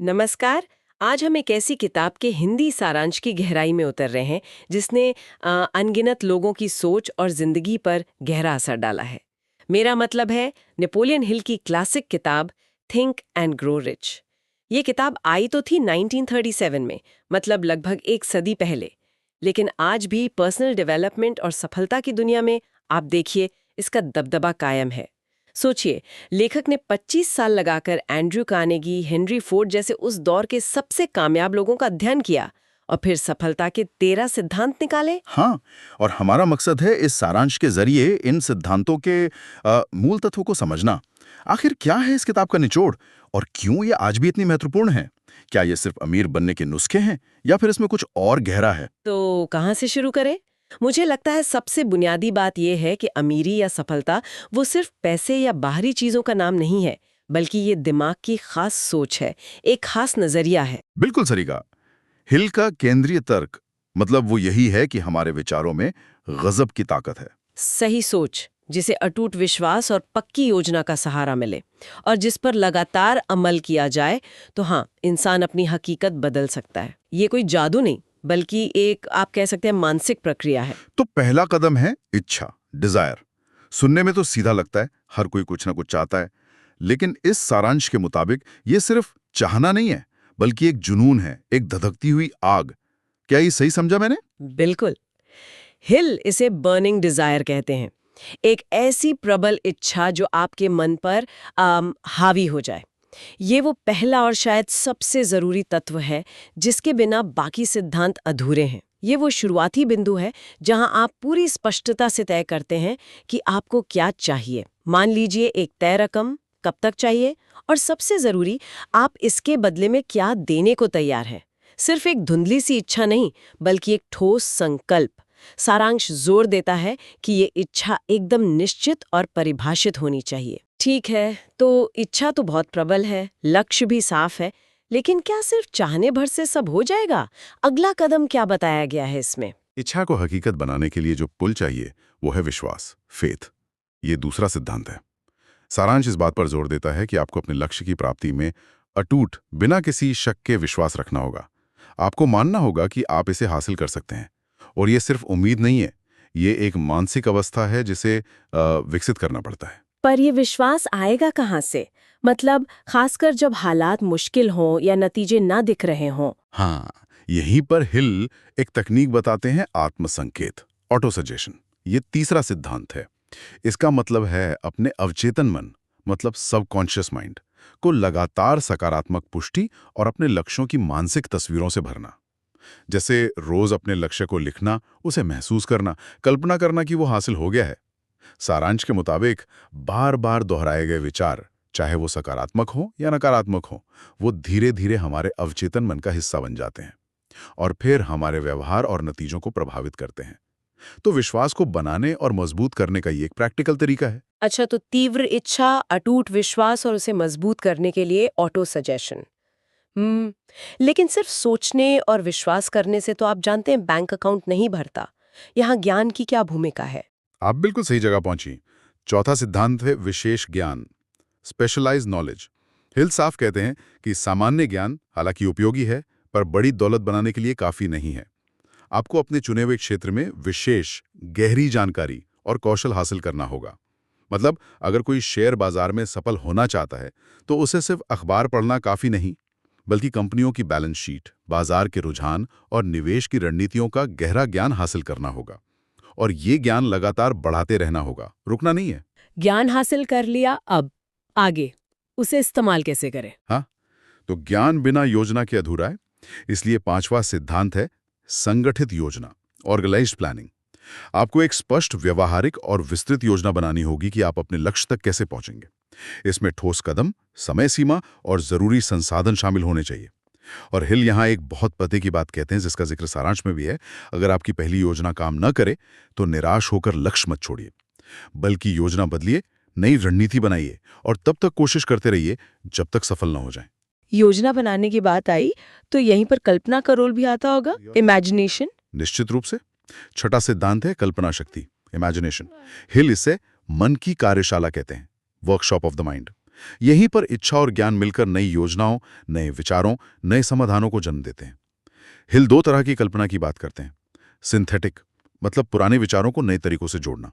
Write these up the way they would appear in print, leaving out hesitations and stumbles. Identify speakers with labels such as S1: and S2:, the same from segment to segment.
S1: नमस्कार। आज हम एक ऐसी किताब के हिंदी सारांश की गहराई में उतर रहे हैं जिसने अनगिनत लोगों की सोच और जिंदगी पर गहरा असर डाला है। मेरा मतलब है नेपोलियन हिल की क्लासिक किताब थिंक एंड ग्रो रिच। ये किताब आई तो थी 1937 में, मतलब लगभग एक सदी पहले, लेकिन आज भी पर्सनल डेवलपमेंट और सफलता की दुनिया में आप देखिए इसका दबदबा कायम है। सोचिए, लेखक ने 25 साल लगाकर एंड्रयू कार्नेगी, हेनरी फोर्ड जैसे उस दौर के सबसे कामयाब लोगों का अध्ययन किया और फिर सफलता के 13 सिद्धांत निकाले।
S2: हाँ, और हमारा मकसद है इस सारांश के जरिए इन सिद्धांतों के मूल तत्वों को समझना। आखिर क्या है इस किताब का निचोड़ और क्यों ये आज भी इतनी महत्वपूर्ण है? क्या ये सिर्फ अमीर बनने के नुस्खे हैं या फिर इसमें कुछ और गहरा है?
S1: तो कहाँ से शुरू करें? मुझे लगता है सबसे बुनियादी बात यह है कि अमीरी या सफलता वो सिर्फ पैसे या बाहरी चीजों का नाम नहीं है, बल्कि ये दिमाग की खास सोच है, एक खास नजरिया है।
S2: बिल्कुल सही कहा। हिल का केंद्रीय तर्क मतलब वो यही है कि हमारे विचारों में गजब की ताकत है।
S1: सही सोच जिसे अटूट विश्वास और पक्की योजना का सहारा मिले और जिस पर लगातार अमल किया जाए, तो हाँ, इंसान अपनी हकीकत बदल सकता है। ये कोई जादू नहीं, बल्कि एक आप कह सकते हैं मानसिक प्रक्रिया है।
S2: तो पहला कदम है इच्छा, डिजायर। सुनने में तो सीधा लगता है, हर कोई कुछ ना कुछ चाहता है। लेकिन इस सारांश के मुताबिक ये सिर्फ चाहना नहीं है, बल्कि एक जुनून है, एक धधकती हुई आग। क्या ये सही समझा मैंने?
S1: बिल्कुल। हिल इसे बर्निंग डिजायर कहते हैं, एक ऐसी प्रबल इच्छा जो आपके मन पर हावी हो जाए। ये वो पहला और शायद सबसे जरूरी तत्व है जिसके बिना बाकी सिद्धांत अधूरे हैं। ये वो शुरुआती बिंदु है जहां आप पूरी स्पष्टता से तय करते हैं कि आपको क्या चाहिए। मान लीजिए एक तय रकम, कब तक चाहिए, और सबसे जरूरी, आप इसके बदले में क्या देने को तैयार हैं। सिर्फ एक धुंधली सी इच्छा नहीं, बल्कि एक ठोस संकल्प। सारांश जोर देता है कि ये इच्छा एकदम निश्चित और परिभाषित होनी चाहिए। ठीक है, तो इच्छा तो बहुत प्रबल है, लक्ष्य भी साफ है, लेकिन क्या सिर्फ चाहने भर से सब हो जाएगा? अगला कदम क्या बताया गया है इसमें?
S2: इच्छा को हकीकत बनाने के लिए जो पुल चाहिए वो है विश्वास, फेथ। ये दूसरा सिद्धांत है। सारांश इस बात पर जोर देता है कि आपको अपने लक्ष्य की प्राप्ति में अटूट, बिना किसी शक के विश्वास रखना होगा। आपको मानना होगा कि आप इसे हासिल कर सकते हैं। और ये सिर्फ उम्मीद नहीं है, ये एक मानसिक अवस्था है जिसे विकसित करना पड़ता है।
S1: पर ये विश्वास आएगा कहाँ से? मतलब खासकर जब हालात मुश्किल हों या नतीजे ना दिख रहे हों।
S2: हाँ, यहीं पर हिल एक तकनीक बताते हैं, आत्मसंकेत, ऑटो सजेशन। ये तीसरा सिद्धांत है। इसका मतलब है अपने अवचेतन मन, मतलब सबकॉन्शियस माइंड को लगातार सकारात्मक पुष्टि और अपने लक्ष्यों की मानसिक तस्वीरों से भरना। जैसे रोज अपने लक्ष्य को लिखना, उसे महसूस करना, कल्पना करना कि वो हासिल हो गया है। सारांश के मुताबिक बार बार दोहराए गए विचार, चाहे वो सकारात्मक हो या नकारात्मक हो, वो धीरे धीरे हमारे अवचेतन मन का हिस्सा बन जाते हैं और फिर हमारे व्यवहार और नतीजों को प्रभावित करते हैं। तो विश्वास को बनाने और मजबूत करने का ये एक प्रैक्टिकल तरीका है।
S1: अच्छा, तो तीव्र इच्छा, अटूट विश्वास और उसे मजबूत करने के लिए ऑटो सजेशन। हम्म लेकिन सिर्फ सोचने और विश्वास करने से तो आप जानते हैं बैंक अकाउंट नहीं भरता। यहाँ ज्ञान की क्या भूमिका है?
S2: आप बिल्कुल सही जगह पहुंची। चौथा सिद्धांत है विशेष ज्ञान, स्पेशलाइज नॉलेज। हिल साफ कहते हैं कि सामान्य ज्ञान हालांकि उपयोगी है, पर बड़ी दौलत बनाने के लिए काफी नहीं है। आपको अपने चुने हुए क्षेत्र में विशेष, गहरी जानकारी और कौशल हासिल करना होगा। मतलब अगर कोई शेयर बाजार में सफल होना चाहता है, तो उसे सिर्फ अखबार पढ़ना काफी नहीं, बल्कि कंपनियों की बैलेंस शीट, बाजार के रुझान और निवेश की रणनीतियों का गहरा ज्ञान हासिल करना होगा। और ये ज्ञान लगातार बढ़ाते रहना होगा, रुकना नहीं है।
S1: ज्ञान हासिल कर लिया, अब आगे उसे इस्तेमाल कैसे करें?
S2: हाँ, तो ज्ञान बिना योजना के अधूरा है। इसलिए पांचवा सिद्धांत है संगठित योजना, ऑर्गेनाइज्ड प्लानिंग। आपको एक स्पष्ट, व्यवहारिक और विस्तृत योजना बनानी होगी कि आप अपने लक्ष्य तक कैसे पहुंचेंगे। इसमें ठोस कदम, समय सीमा और जरूरी संसाधन शामिल होने चाहिए। और हिल यहाँ एक बहुत पते की बात कहते हैं जिसका जिक्र सारांश में भी है। अगर आपकी पहली योजना काम न करे तो निराश होकर लक्ष्य मत छोड़िए, बल्कि योजना बदलिए, नई रणनीति बनाइए और तब तक कोशिश करते रहिए जब तक सफल न हो जाए।
S1: योजना बनाने की बात आई तो यहीं पर कल्पना का रोल भी आता होगा, इमेजिनेशन।
S2: निश्चित रूप से। छठा सिद्धांत है कल्पना शक्ति, इमेजिनेशन। हिल इसे मन की कार्यशाला कहते हैं, वर्कशॉप ऑफ द माइंड। यहीं पर इच्छा और ज्ञान मिलकर नई योजनाओं, नए विचारों, नए समाधानों को जन्म देते हैं। हिल दो तरह की कल्पना की बात करते हैं। सिंथेटिक मतलब पुराने विचारों को नए तरीकों से जोड़ना,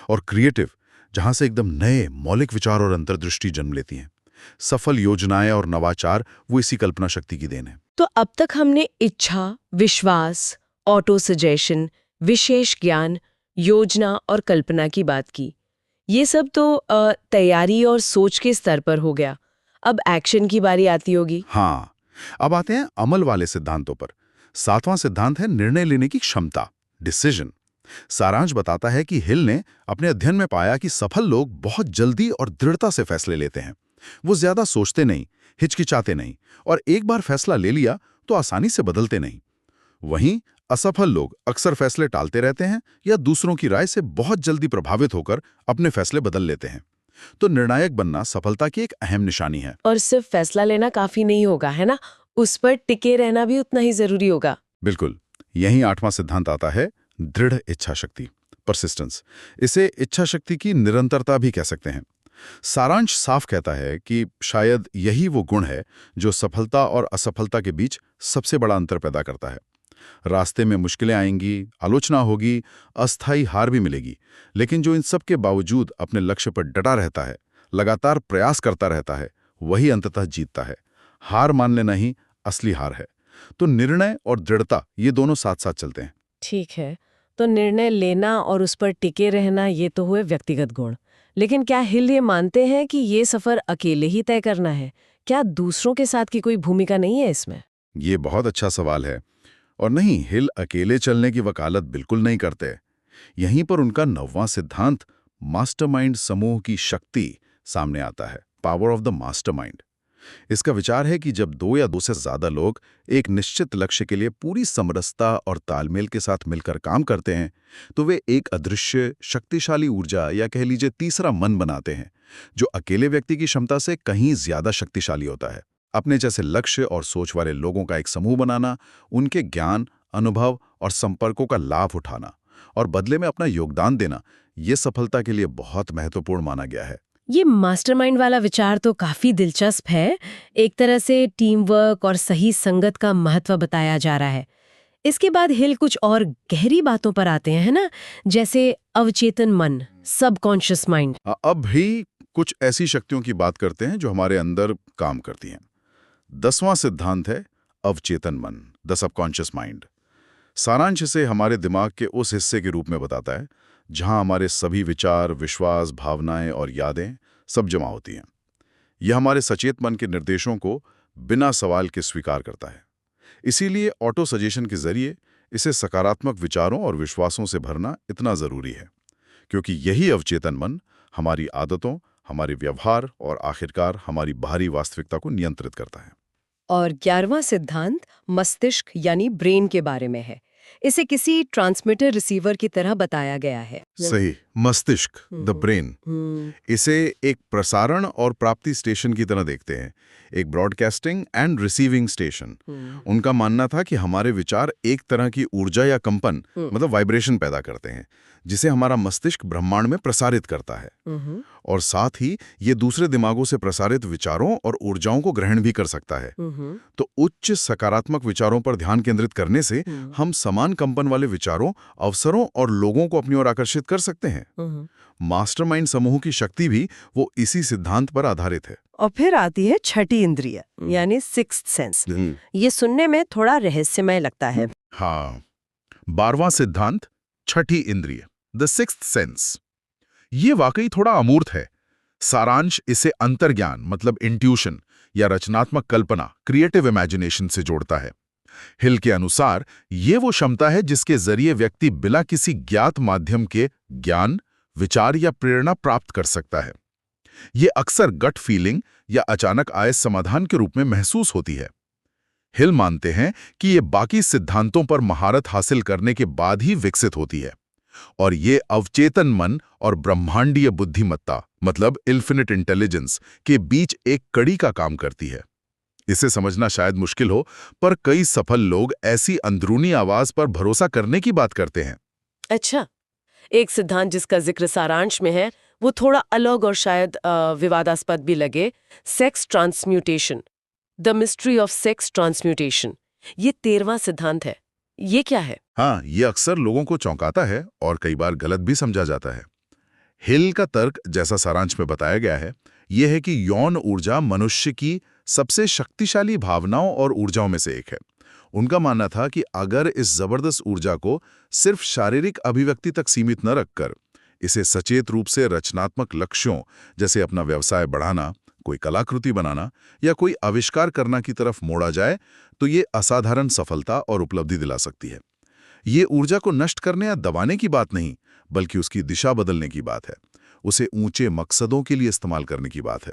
S2: और क्रिएटिव जहां से एकदम नए मौलिक विचार और अंतर्दृष्टि जन्म लेती हैं। सफल योजनाएं और नवाचार वो इसी कल्पना शक्ति की देन है।
S1: तो अब तक हमने इच्छा, विश्वास, ऑटो सजेशन, विशेष ज्ञान, योजना और कल्पना की बात की। ये सब तो तैयारी और सोच के स्तर पर हो गया। अब एक्शन की बारी आती होगी।
S2: हाँ, अब आते हैं अमल वाले सिद्धांतों पर। 7वां सिद्धांत है निर्णय लेने की क्षमता, डिसीजन। सारांश बताता है कि हिल ने अपने अध्ययन में पाया कि सफल लोग बहुत जल्दी और दृढ़ता से फैसले लेते हैं। वो ज्यादा सोचते नहीं, हिचकिचाते नहीं, और एक बार फैसला ले लिया तो आसानी से बदलते नहीं। वहीं असफल लोग अक्सर फैसले टालते रहते हैं या दूसरों की राय से बहुत जल्दी प्रभावित होकर अपने फैसले बदल लेते हैं। तो निर्णायक बनना सफलता की एक अहम निशानी है।
S1: और सिर्फ फैसला लेना काफी नहीं होगा, है ना? उस पर टिके रहना भी उतना ही जरूरी होगा।
S2: बिल्कुल। यही 8वां सिद्धांत आता है, दृढ़ इच्छा शक्ति, परसिस्टेंस। इसे इच्छा शक्ति की निरंतरता भी कह सकते हैं। सारांश साफ कहता है कि शायद यही वो गुण है जो सफलता और असफलता के बीच सबसे बड़ा अंतर पैदा करता है। रास्ते में मुश्किलें आएंगी, आलोचना होगी, अस्थायी हार भी मिलेगी, लेकिन जो इन सब के बावजूद अपने लक्ष्य पर डटा रहता है, लगातार प्रयास करता रहता है, वही अंततः जीतता है। हार मान लेना ही असली हार है। तो निर्णय और दृढ़ता ये दोनों साथ साथ चलते हैं।
S1: ठीक है, तो निर्णय लेना और उस पर टिके रहना ये तो हुए व्यक्तिगत गुण। लेकिन क्या हिल ये मानते हैं कि ये सफर अकेले ही तय करना है? क्या दूसरों के साथ की कोई भूमिका नहीं है इसमें?
S2: ये बहुत अच्छा सवाल है। और नहीं, हिल अकेले चलने की वकालत बिल्कुल नहीं करते। यहीं पर उनका 9वां सिद्धांत मास्टरमाइंड समूह की शक्ति सामने आता है, पावर ऑफ द मास्टरमाइंड। इसका विचार है कि जब 2 या 2 से ज्यादा लोग एक निश्चित लक्ष्य के लिए पूरी समरसता और तालमेल के साथ मिलकर काम करते हैं, तो वे एक अदृश्य शक्तिशाली ऊर्जा या कह लीजिए तीसरा मन बनाते हैं, जो अकेले व्यक्ति की क्षमता से कहीं ज्यादा शक्तिशाली होता है। अपने जैसे लक्ष्य और सोच वाले लोगों का एक समूह बनाना, उनके ज्ञान, अनुभव और संपर्कों का लाभ उठाना और बदले में अपना योगदान देना, ये सफलता के लिए बहुत महत्वपूर्ण माना गया है।
S1: ये मास्टरमाइंड वाला विचार तो काफी दिलचस्प है। एक तरह से टीम वर्क और सही संगत का महत्व बताया जा रहा है। इसके बाद हिल कुछ और गहरी बातों पर आते हैं, है ना? जैसे अवचेतन मन, सबकॉन्शियस माइंड।
S2: अब भी कुछ ऐसी शक्तियों की बात करते हैं जो हमारे अंदर काम करती हैं। 10वां सिद्धांत है अवचेतन मन, द सबकॉन्शियस माइंड। सारांश इसे हमारे दिमाग के उस हिस्से के रूप में बताता है जहां हमारे सभी विचार, विश्वास, भावनाएं और यादें सब जमा होती हैं। यह हमारे सचेत मन के निर्देशों को बिना सवाल के स्वीकार करता है। इसीलिए ऑटो सजेशन के जरिए इसे सकारात्मक विचारों और विश्वासों से भरना इतना जरूरी है, क्योंकि यही अवचेतन मन हमारी आदतों, हमारे व्यवहार और आखिरकार हमारी बाहरी वास्तविकता को नियंत्रित करता है।
S1: और 11वां सिद्धांत मस्तिष्क यानी ब्रेन के बारे में है। इसे किसी ट्रांसमीटर रिसीवर की तरह बताया गया है।
S2: सही, मस्तिष्क, द ब्रेन। इसे एक प्रसारण और प्राप्ति स्टेशन की तरह देखते हैं, एक ब्रॉडकास्टिंग एंड रिसीविंग स्टेशन। उनका मानना था कि हमारे विचार एक तरह की ऊर्जा या कंपन, मतलब वाइब्रेशन पैदा करते हैं, जिसे हमारा मस्तिष्क ब्रह्मांड में प्रसारित करता है। और साथ ही ये दूसरे दिमागों से प्रसारित विचारों और ऊर्जाओं को ग्रहण भी कर सकता है। तो उच्च सकारात्मक विचारों पर ध्यान केंद्रित करने से हम समान कंपन वाले विचारों, अवसरों और लोगों को अपनी ओर आकर्षित कर सकते हैं। मास्टरमाइंड समूह की शक्ति भी वो इसी सिद्धांत पर आधारित है।
S1: और फिर आती है छठी इंद्रिय यानी सिक्स्थ सेंस। ये सुनने में थोड़ा रहस्यमय लगता है।
S2: हाँ, 12वां सिद्धांत छठी इंद्रिय, द सिक्स्थ सेंस। ये वाकई थोड़ा अमूर्त है। सारांश इसे अंतर्ज्ञान मतलब इंट्यूशन या रचनात्मक कल्पना, क्रिएटिव इमेजिनेशन से जोड़ता है। हिल के अनुसार ये वो क्षमता है जिसके जरिए व्यक्ति बिना किसी ज्ञात माध्यम के ज्ञान, विचार या प्रेरणा प्राप्त कर सकता है। ये अक्सर गट फीलिंग या अचानक आए समाधान के रूप में महसूस होती है। हिल मानते हैं कि ये बाकी सिद्धांतों पर महारत हासिल करने के बाद ही विकसित होती है, और ये अवचेतन मन और ब्रह्मांडीय बुद्धिमत्ता मतलब इन्फिनिट इंटेलिजेंस के बीच एक कड़ी का काम करती है। इसे समझना शायद मुश्किल हो, पर कई सफल लोग ऐसी अंदरूनी आवाज पर भरोसा करने की बात करते हैं।
S1: अच्छा, एक सिद्धांत जिसका जिक्र सारांश में है वो थोड़ा अलग और शायद विवादास्पद भी लगे, sex transmutation, the mystery of sex transmutation. ये 13वां सिद्धांत है। ये क्या है?
S2: हाँ, ये अक्सर लोगों को चौंकाता है और कई बार गलत भी समझा जाता है। हिल का तर्क, जैसा सारांश में बताया गया है, यह है कि यौन ऊर्जा मनुष्य की सबसे शक्तिशाली भावनाओं और ऊर्जाओं में से एक है। उनका मानना था कि अगर इस जबरदस्त ऊर्जा को सिर्फ शारीरिक अभिव्यक्ति तक सीमित न रखकर इसे सचेत रूप से रचनात्मक लक्ष्यों, जैसे अपना व्यवसाय बढ़ाना, कोई कलाकृति बनाना या कोई आविष्कार करना की तरफ मोड़ा जाए, तो ये असाधारण सफलता और उपलब्धि दिला सकती है। ये ऊर्जा को नष्ट करने या दबाने की बात नहीं, बल्कि उसकी दिशा बदलने की बात है। उसे ऊंचे मकसदों के लिए इस्तेमाल करने की बात है।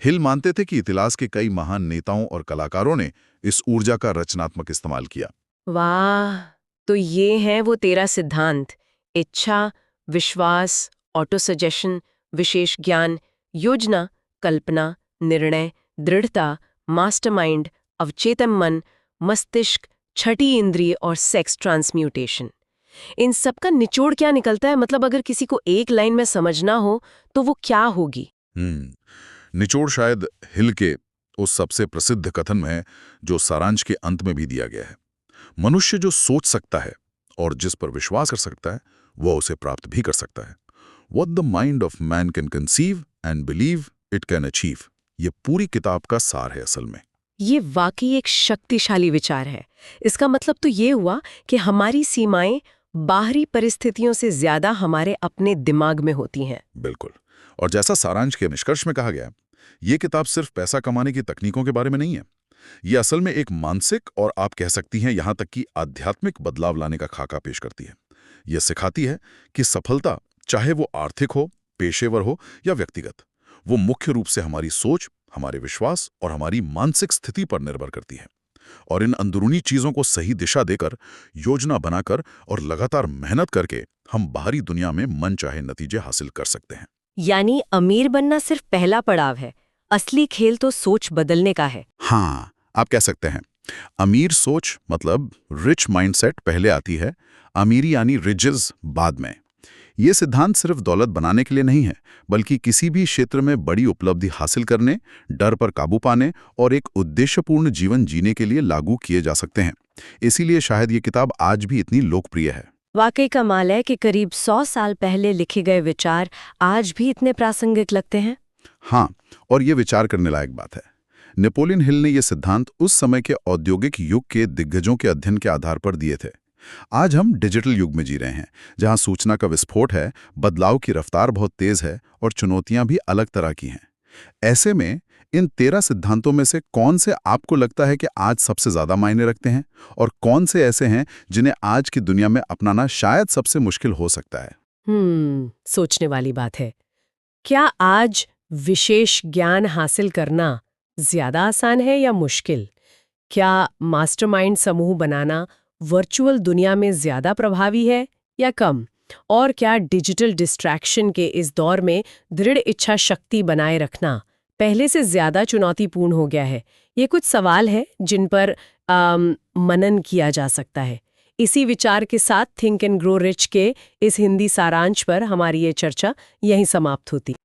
S2: हिल मानते थे कि इतिहास के कई महान नेताओं और कलाकारों ने इस ऊर्जा का रचनात्मक इस्तेमाल किया।
S1: वाह! तो ये हैं वो 13 सिद्धांत। इच्छा, विश्वास, ऑटो सजेशन, विशेष ज्ञान, योजना, कल्पना, निर्णय, दृढ़ता, मास्टरमाइंड, अवचेतन मन, मस्तिष्क, छठी इंद्रिय और सेक्स ट्रांसम्यूटेशन। इन सब का निचोड़ क्या निकलता है? मतलब अगर किसी को एक लाइन में समझना हो तो वो क्या होगी?
S2: निचोड़ शायद हिल के उस सबसे प्रसिद्ध कथन में है जो सारांश के अंत में भी दिया गया है। मनुष्य जो सोच सकता है और जिस पर विश्वास कर सकता है, वह उसे प्राप्त भी कर सकता है। What the mind of man can conceive and believe it can achieve। ये पूरी किताब का सार है असल में।
S1: ये वाकई एक शक्तिशाली विचार है। इसका मतलब तो ये हुआ कि हमारी सीमाएं बाहरी परिस्थितियों से ज्यादा हमारे अपने दिमाग में होती हैं।
S2: बिल्कुल। और जैसा सारांश के निष्कर्ष में कहा गया, ये किताब सिर्फ पैसा कमाने की तकनीकों के बारे में नहीं है। ये असल में एक मानसिक और आप कह सकती हैं यहाँ तक कि आध्यात्मिक बदलाव लाने का खाका पेश करती है। यह सिखाती है कि सफलता, चाहे वो आर्थिक हो, पेशेवर हो या व्यक्तिगत, वो मुख्य रूप से हमारी सोच, हमारे विश्वास और हमारी मानसिक स्थिति पर निर्भर करती है। और इन अंदरूनी चीजों को सही दिशा देकर, योजना बनाकर और लगातार मेहनत करके हम बाहरी दुनिया में मनचाहे नतीजे हासिल कर सकते हैं।
S1: यानी अमीर बनना सिर्फ पहला पड़ाव है, असली खेल तो सोच बदलने का है।
S2: हाँ, आप कह सकते हैं। अमीर सोच मतलब रिच माइंडसेट पहले आती है, अमीरी यानी रिजेस बाद में। ये सिद्धांत सिर्फ दौलत बनाने के लिए नहीं है, बल्कि किसी भी क्षेत्र में बड़ी उपलब्धि हासिल करने, डर पर काबू पाने और एक उद्देश्यपूर्ण जीवन जीने के लिए लागू किए जा सकते हैं। इसीलिए शायद ये किताब आज भी इतनी लोकप्रिय है।
S1: वाकई कमाल है कि करीब 100 साल पहले लिखे गए विचार आज भी इतने प्रासंगिक लगते हैं।
S2: हाँ, और ये विचार करने लायक बात है। नेपोलियन हिल ने ये सिद्धांत उस समय के औद्योगिक युग के दिग्गजों के अध्ययन के आधार पर दिए थे। आज हम डिजिटल युग में जी रहे हैं, जहां सूचना का विस्फोट है, बदलाव की रफ्तार बहुत तेज है और चुनौतियां भी अलग तरह की हैं। ऐसे में इन 13 सिद्धांतों में से कौन से आपको लगता है कि आज सबसे ज्यादा मायने रखते हैं, और कौन से ऐसे हैं जिन्हें आज की दुनिया में अपनाना शायद सबसे मुश्किल हो सकता है?
S1: सोचने वाली बात है। क्या आज विशेष ज्ञान हासिल करना ज्यादा आसान है या मुश्किल? क्या मास्टरमाइंड समूह बनाना वर्चुअल दुनिया में ज्यादा प्रभावी है या कम? और क्या डिजिटल डिस्ट्रैक्शन के इस दौर में दृढ़ इच्छा शक्ति बनाए रखना पहले से ज्यादा चुनौतीपूर्ण हो गया है? ये कुछ सवाल है जिन पर मनन किया जा सकता है। इसी विचार के साथ थिंक एंड ग्रो रिच के इस हिंदी सारांश पर हमारी ये चर्चा यहीं समाप्त होती।